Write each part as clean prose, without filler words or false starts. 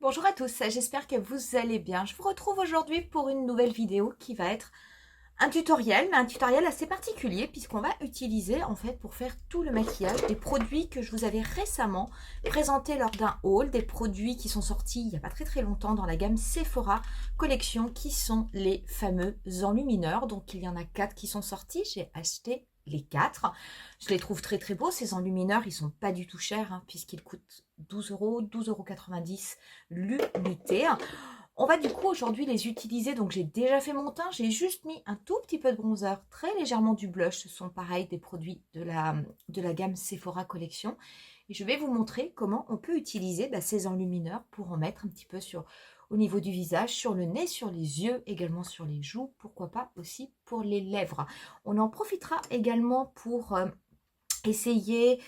Bonjour à tous, j'espère que vous allez bien. Je vous retrouve aujourd'hui pour une nouvelle vidéo qui va être un tutoriel, mais un tutoriel assez particulier puisqu'on va utiliser en fait pour faire tout le maquillage des produits que je vous avais récemment présentés lors d'un haul, des produits qui sont sortis il n'y a pas très longtemps dans la gamme Sephora Collection qui sont les fameux enlumineurs. Donc il y en a 4 qui sont sortis, j'ai acheté les 4. Je les trouve très beaux, ces enlumineurs, ils sont pas du tout chers puisqu'ils coûtent 12 euros, 12,90 € l'unité. On va du coup aujourd'hui les utiliser, donc j'ai déjà fait mon teint, j'ai juste mis un tout petit peu de bronzer, très légèrement du blush, ce sont pareil des produits de la gamme Sephora Collection. Et je vais vous montrer comment on peut utiliser ces enlumineurs pour en mettre un petit peu au niveau du visage, sur le nez, sur les yeux, également sur les joues, pourquoi pas aussi pour les lèvres. On en profitera également pour essayer,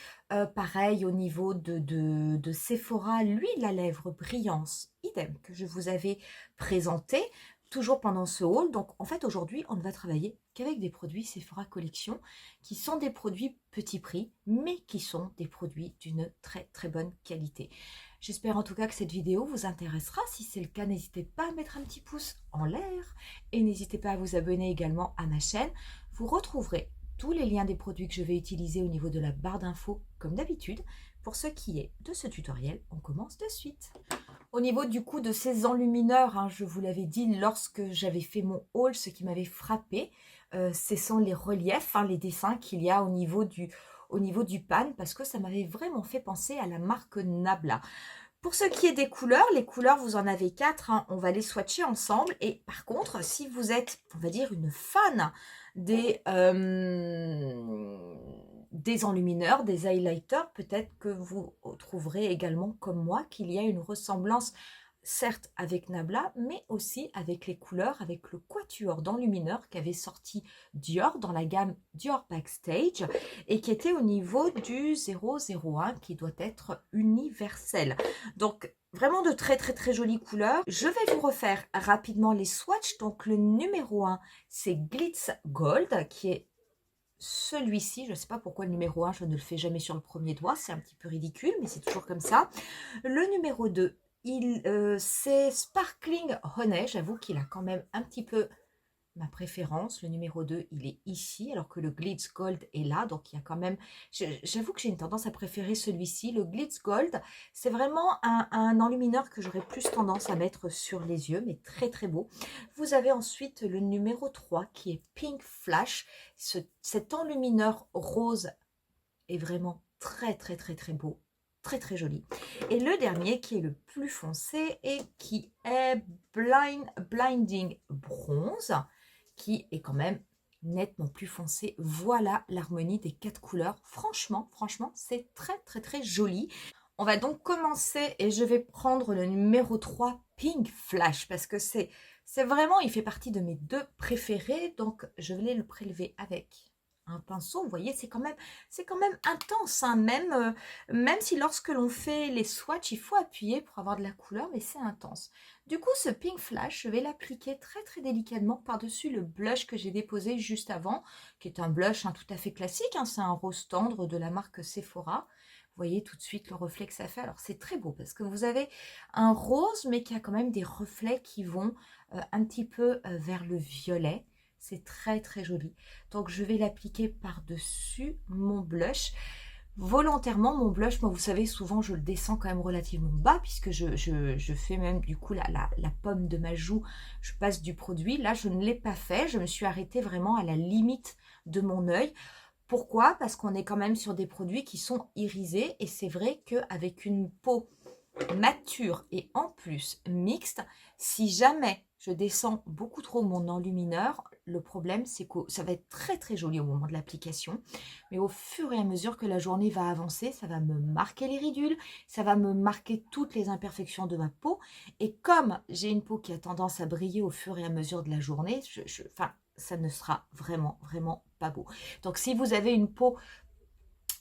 pareil au niveau de Sephora, l'huile à lèvres Brillance, idem, que je vous avais présenté, toujours pendant ce haul. Donc en fait aujourd'hui on ne va travailler qu'avec des produits Sephora Collection, qui sont des produits petit prix, mais qui sont des produits d'une très bonne qualité. J'espère en tout cas que cette vidéo vous intéressera. Si c'est le cas, n'hésitez pas à mettre un petit pouce en l'air et n'hésitez pas à vous abonner également à ma chaîne. Vous retrouverez tous les liens des produits que je vais utiliser au niveau de la barre d'infos comme d'habitude. Pour ce qui est de ce tutoriel, on commence de suite. Au niveau du coup de ces enlumineurs, je vous l'avais dit lorsque j'avais fait mon haul, ce qui m'avait frappé, ce sont les reliefs, les dessins qu'il y a au niveau du pan, parce que ça m'avait vraiment fait penser à la marque Nabla. Pour ce qui est des couleurs, les couleurs, vous en avez 4, on va les swatcher ensemble. Et par contre, si vous êtes, on va dire, une fan des enlumineurs, des highlighters, peut-être que vous trouverez également, comme moi, qu'il y a une ressemblance, certes avec Nabla, mais aussi avec les couleurs, avec le quatuor d'enlumineurs qu'avait sorti Dior dans la gamme Dior Backstage et qui était au niveau du 001 qui doit être universel. Donc vraiment de très jolies couleurs. Je vais vous refaire rapidement les swatchs. Donc le numéro 1, c'est Glitz Gold qui est celui-ci. Je ne sais pas pourquoi le numéro 1, je ne le fais jamais sur le premier doigt. C'est un petit peu ridicule, mais c'est toujours comme ça. Le numéro 2, c'est Sparkling Honey. J'avoue qu'il a quand même un petit peu ma préférence. Le numéro 2, il est ici, alors que le Glitz Gold est là. Donc, il y a quand même... J'avoue que j'ai une tendance à préférer celui-ci. Le Glitz Gold, c'est vraiment un enlumineur que j'aurais plus tendance à mettre sur les yeux, mais très beau. Vous avez ensuite le numéro 3, qui est Pink Flash. Cet enlumineur rose est vraiment très beau. Très joli. Et le dernier qui est le plus foncé et qui est Blinding Bronze, qui est quand même nettement plus foncé. Voilà l'harmonie des 4 couleurs. Franchement, c'est très joli. On va donc commencer et je vais prendre le numéro 3, Pink Flash, parce que c'est vraiment, il fait partie de mes 2 préférés. Donc, je vais le prélever avec un pinceau. Vous voyez, c'est quand même intense, même si lorsque l'on fait les swatchs, il faut appuyer pour avoir de la couleur, mais c'est intense. Du coup, ce Pink Flash, je vais l'appliquer très délicatement par-dessus le blush que j'ai déposé juste avant, qui est un blush tout à fait classique, c'est un rose tendre de la marque Sephora. Vous voyez tout de suite le reflet que ça fait. Alors, c'est très beau parce que vous avez un rose, mais qui a quand même des reflets qui vont un petit peu vers le violet. C'est très joli. Donc, je vais l'appliquer par-dessus mon blush. Volontairement, mon blush, moi, vous savez, souvent, je le descends quand même relativement bas puisque je fais même, du coup, la pomme de ma joue. Je passe du produit. Là, je ne l'ai pas fait. Je me suis arrêtée vraiment à la limite de mon œil. Pourquoi? Parce qu'on est quand même sur des produits qui sont irisés et c'est vrai qu'avec une peau mature et en plus mixte, si jamais je descends beaucoup trop mon enlumineur, le problème c'est que ça va être très joli au moment de l'application, mais au fur et à mesure que la journée va avancer, ça va me marquer les ridules, ça va me marquer toutes les imperfections de ma peau, et comme j'ai une peau qui a tendance à briller au fur et à mesure de la journée, enfin, ça ne sera vraiment pas beau. Donc si vous avez une peau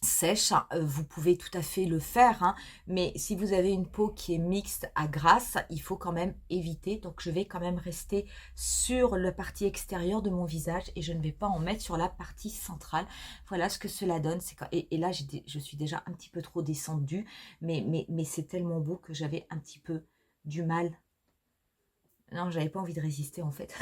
sèche, vous pouvez tout à fait le faire, mais si vous avez une peau qui est mixte à grasse, il faut quand même éviter. Donc je vais quand même rester sur la partie extérieure de mon visage et je ne vais pas en mettre sur la partie centrale. Voilà ce que cela donne. Et là, je suis déjà un petit peu trop descendue, mais c'est tellement beau que j'avais un petit peu du mal. Non, j'avais pas envie de résister en fait.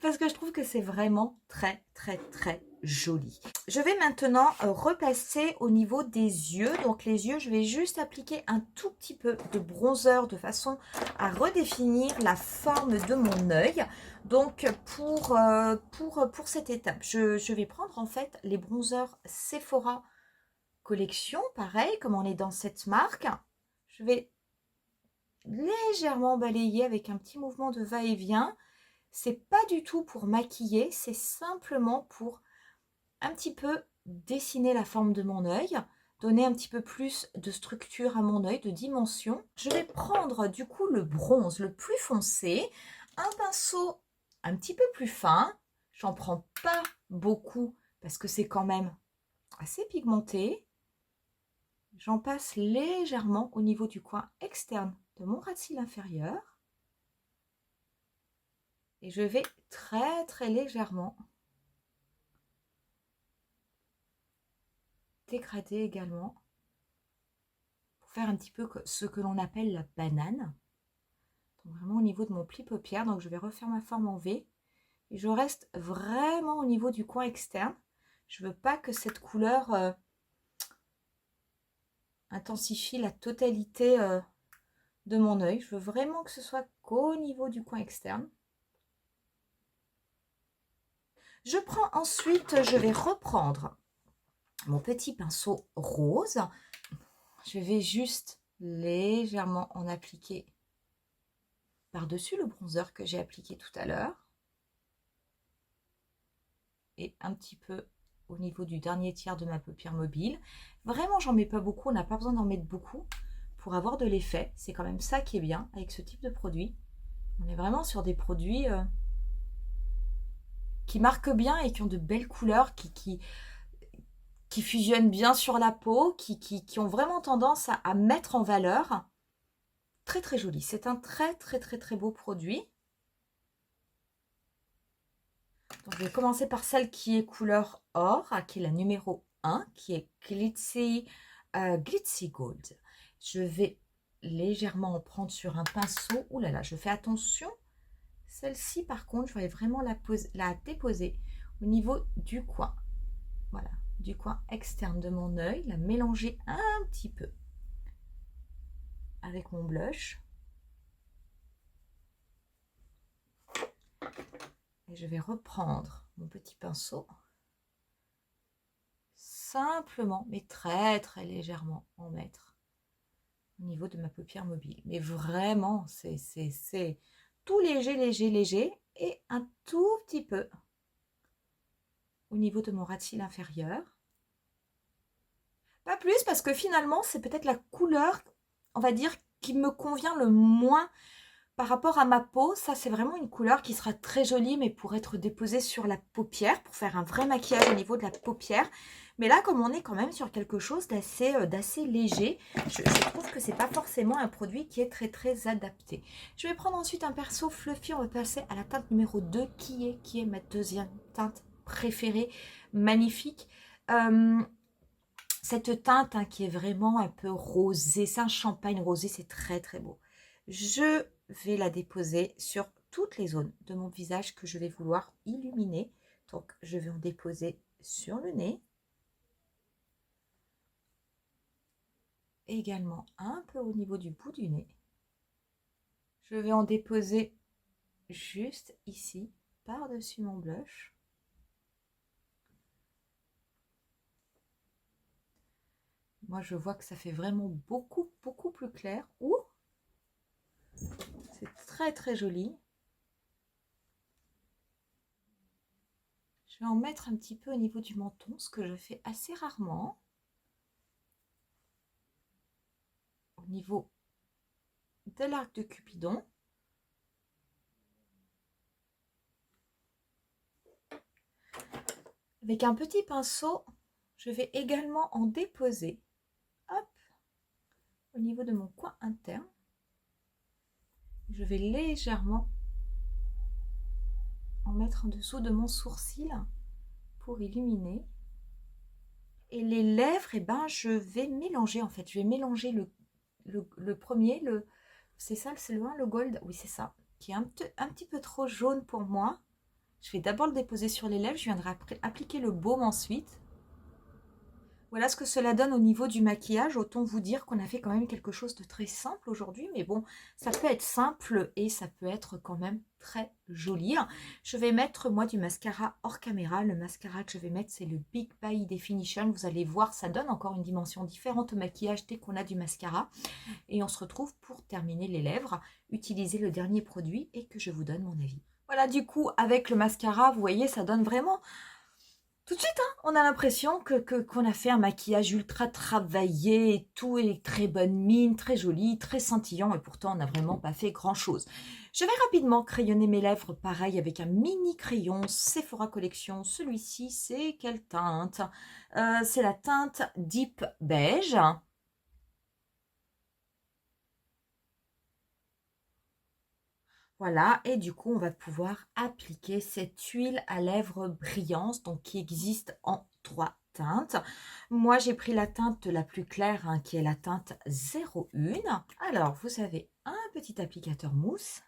Parce que je trouve que c'est vraiment très, très, très joli. Je vais maintenant repasser au niveau des yeux. Donc les yeux, je vais juste appliquer un tout petit peu de bronzer de façon à redéfinir la forme de mon œil. Donc pour cette étape, je vais prendre en fait les bronzers Sephora Collection. Pareil, comme on est dans cette marque. Je vais légèrement balayer avec un petit mouvement de va-et-vient. C'est pas du tout pour maquiller, c'est simplement pour un petit peu dessiner la forme de mon œil, donner un petit peu plus de structure à mon œil, de dimension. Je vais prendre du coup le bronze le plus foncé, un pinceau un petit peu plus fin. J'en prends pas beaucoup parce que c'est quand même assez pigmenté. J'en passe légèrement au niveau du coin externe de mon ras de cils inférieur. Et je vais très très légèrement dégrader également pour faire un petit peu ce que l'on appelle la banane. Donc vraiment au niveau de mon pli paupière. Donc je vais refaire ma forme en V. Et je reste vraiment au niveau du coin externe. Je veux pas que cette couleur intensifie la totalité de mon œil. Je veux vraiment que ce soit qu'au niveau du coin externe. Je prends ensuite, je vais reprendre mon petit pinceau rose. Je vais juste légèrement en appliquer par-dessus le bronzer que j'ai appliqué tout à l'heure. Et un petit peu au niveau du dernier tiers de ma paupière mobile. Vraiment, j'en mets pas beaucoup. On n'a pas besoin d'en mettre beaucoup pour avoir de l'effet. C'est quand même ça qui est bien avec ce type de produit. On est vraiment sur des produits qui marquent bien et qui ont de belles couleurs, qui fusionnent bien sur la peau, qui ont vraiment tendance à mettre en valeur. Très très joli. C'est un très très très très beau produit. Donc, je vais commencer par celle qui est couleur or, qui est la numéro 1, qui est Glitzy Gold. Je vais légèrement en prendre sur un pinceau. Ouh là là, je fais attention. Celle-ci, par contre, je vais vraiment la déposer au niveau du coin. Voilà, du coin externe de mon œil. La mélanger un petit peu avec mon blush. Et je vais reprendre mon petit pinceau. Simplement, mais très très légèrement en mettre au niveau de ma paupière mobile. Mais vraiment, c'est tout léger, léger, léger. Et un tout petit peu au niveau de mon ras de cils inférieur. Pas plus parce que finalement, c'est peut-être la couleur, on va dire, qui me convient le moins par rapport à ma peau. Ça, c'est vraiment une couleur qui sera très jolie, mais pour être déposée sur la paupière, pour faire un vrai maquillage au niveau de la paupière. Mais là, comme on est quand même sur quelque chose d'assez léger, je trouve que c'est pas forcément un produit qui est très très adapté. Je vais prendre ensuite un pinceau fluffy. On va passer à la teinte numéro 2, qui est ma deuxième teinte préférée. Magnifique. Cette teinte qui est vraiment un peu rosée, c'est un champagne rosé, c'est très très beau. Je vais la déposer sur toutes les zones de mon visage que je vais vouloir illuminer. Donc, je vais en déposer sur le nez. Également un peu au niveau du bout du nez. Je vais en déposer juste ici, par-dessus mon blush. Moi, je vois que ça fait vraiment beaucoup, beaucoup plus clair. Ouh, c'est très, très joli. Je vais en mettre un petit peu au niveau du menton, ce que je fais assez rarement. Au niveau de l'arc de Cupidon. Avec un petit pinceau, je vais également en déposer, hop, au niveau de mon coin interne. Je vais légèrement en mettre en dessous de mon sourcil pour illuminer. Et les lèvres, eh ben, je vais mélanger en fait. Je vais mélanger le premier, C'est ça, c'est le 1, le gold? Oui, c'est ça. Qui est un petit peu trop jaune pour moi. Je vais d'abord le déposer sur les lèvres. Je viendrai appliquer le baume ensuite. Voilà ce que cela donne au niveau du maquillage. Autant vous dire qu'on a fait quand même quelque chose de très simple aujourd'hui. Mais bon, ça peut être simple et ça peut être quand même très joli. Je vais mettre, moi, du mascara hors caméra. Le mascara que je vais mettre, c'est le Big Bye Definition. Vous allez voir, ça donne encore une dimension différente au maquillage dès qu'on a du mascara. Et on se retrouve pour terminer les lèvres. Utiliser le dernier produit et que je vous donne mon avis. Voilà, du coup, avec le mascara, vous voyez, ça donne vraiment... Tout de suite, hein, on a l'impression qu'on a fait un maquillage ultra travaillé et tout, est très bonne mine, très joli, très scintillant, et pourtant on n'a vraiment pas fait grand chose. Je vais rapidement crayonner mes lèvres, pareil, avec un mini crayon Sephora Collection. Celui-ci, c'est quelle teinte? C'est la teinte Deep Beige. Voilà, et du coup, on va pouvoir appliquer cette huile à lèvres brillante, donc qui existe en 3 teintes. Moi, j'ai pris la teinte la plus claire, hein, qui est la teinte 01. Alors, vous avez un petit applicateur mousse.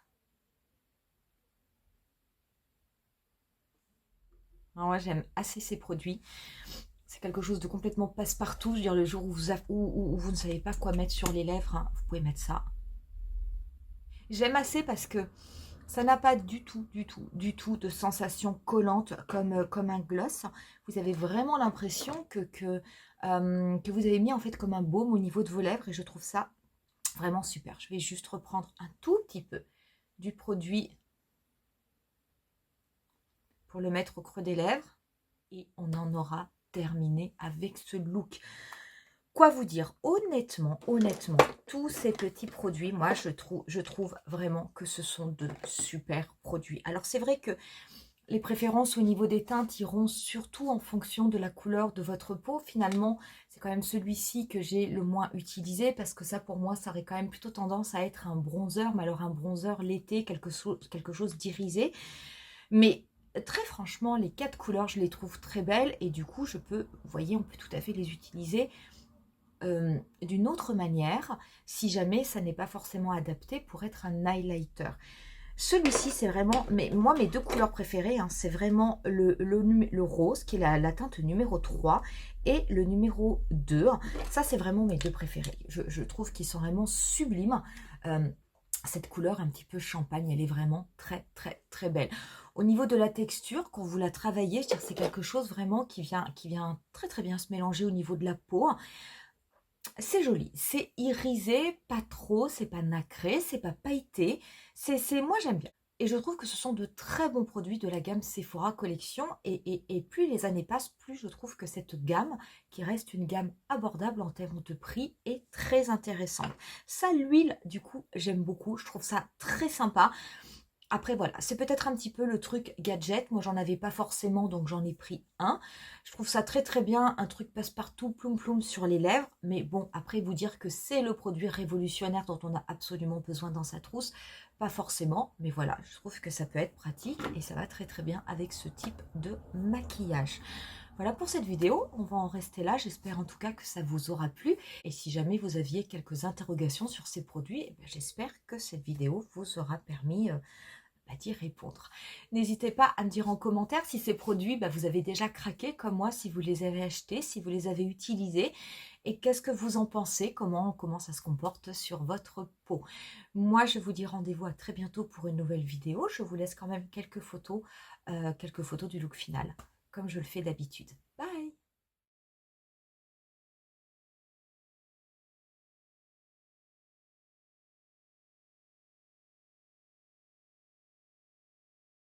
Alors, moi, j'aime assez ces produits. C'est quelque chose de complètement passe-partout. Je veux dire, le jour où vous ne savez pas quoi mettre sur les lèvres, hein, vous pouvez mettre ça. J'aime assez parce que ça n'a pas du tout de sensation collante comme un gloss. Vous avez vraiment l'impression que vous avez mis en fait comme un baume au niveau de vos lèvres et je trouve ça vraiment super. Je vais juste reprendre un tout petit peu du produit pour le mettre au creux des lèvres et on en aura terminé avec ce look. Quoi vous dire? Honnêtement, tous ces petits produits, moi, je trouve vraiment que ce sont de super produits. Alors, c'est vrai que les préférences au niveau des teintes iront surtout en fonction de la couleur de votre peau. Finalement, c'est quand même celui-ci que j'ai le moins utilisé parce que ça, pour moi, ça aurait quand même plutôt tendance à être un bronzer, mais alors un bronzer l'été, quelque chose d'irisé. Mais très franchement, les 4 couleurs, je les trouve très belles et du coup, vous voyez, on peut tout à fait les utiliser d'une autre manière, si jamais ça n'est pas forcément adapté pour être un highlighter. Celui-ci, c'est vraiment, moi, mes 2 couleurs préférées, hein, c'est vraiment le rose, qui est la teinte numéro 3, et le numéro 2. Ça, c'est vraiment mes 2 préférés. Je trouve qu'ils sont vraiment sublimes. Cette couleur un petit peu champagne, elle est vraiment très belle. Au niveau de la texture, quand vous la travaillez, c'est quelque chose vraiment qui vient très bien se mélanger au niveau de la peau. C'est joli, c'est irisé, pas trop, c'est pas nacré, c'est pas pailleté. Moi, j'aime bien. Et je trouve que ce sont de très bons produits de la gamme Sephora Collection. Et plus les années passent, plus je trouve que cette gamme, qui reste une gamme abordable en termes de prix, est très intéressante. Ça, l'huile, du coup, j'aime beaucoup. Je trouve ça très sympa. Après, voilà, c'est peut-être un petit peu le truc gadget. Moi, j'en avais pas forcément, donc j'en ai pris un. Je trouve ça très bien, un truc passe-partout, ploum sur les lèvres. Mais bon, après, vous dire que c'est le produit révolutionnaire dont on a absolument besoin dans sa trousse, pas forcément. Mais voilà, je trouve que ça peut être pratique et ça va très bien avec ce type de maquillage. Voilà pour cette vidéo, on va en rester là. J'espère en tout cas que ça vous aura plu. Et si jamais vous aviez quelques interrogations sur ces produits, eh j'espère que cette vidéo vous aura permis d'y répondre. N'hésitez pas à me dire en commentaire si ces produits, vous avez déjà craqué comme moi, si vous les avez achetés, si vous les avez utilisés et qu'est-ce que vous en pensez, comment ça se comporte sur votre peau. Moi, je vous dis rendez-vous à très bientôt pour une nouvelle vidéo. Je vous laisse quand même quelques photos du look final, comme je le fais d'habitude. Bye!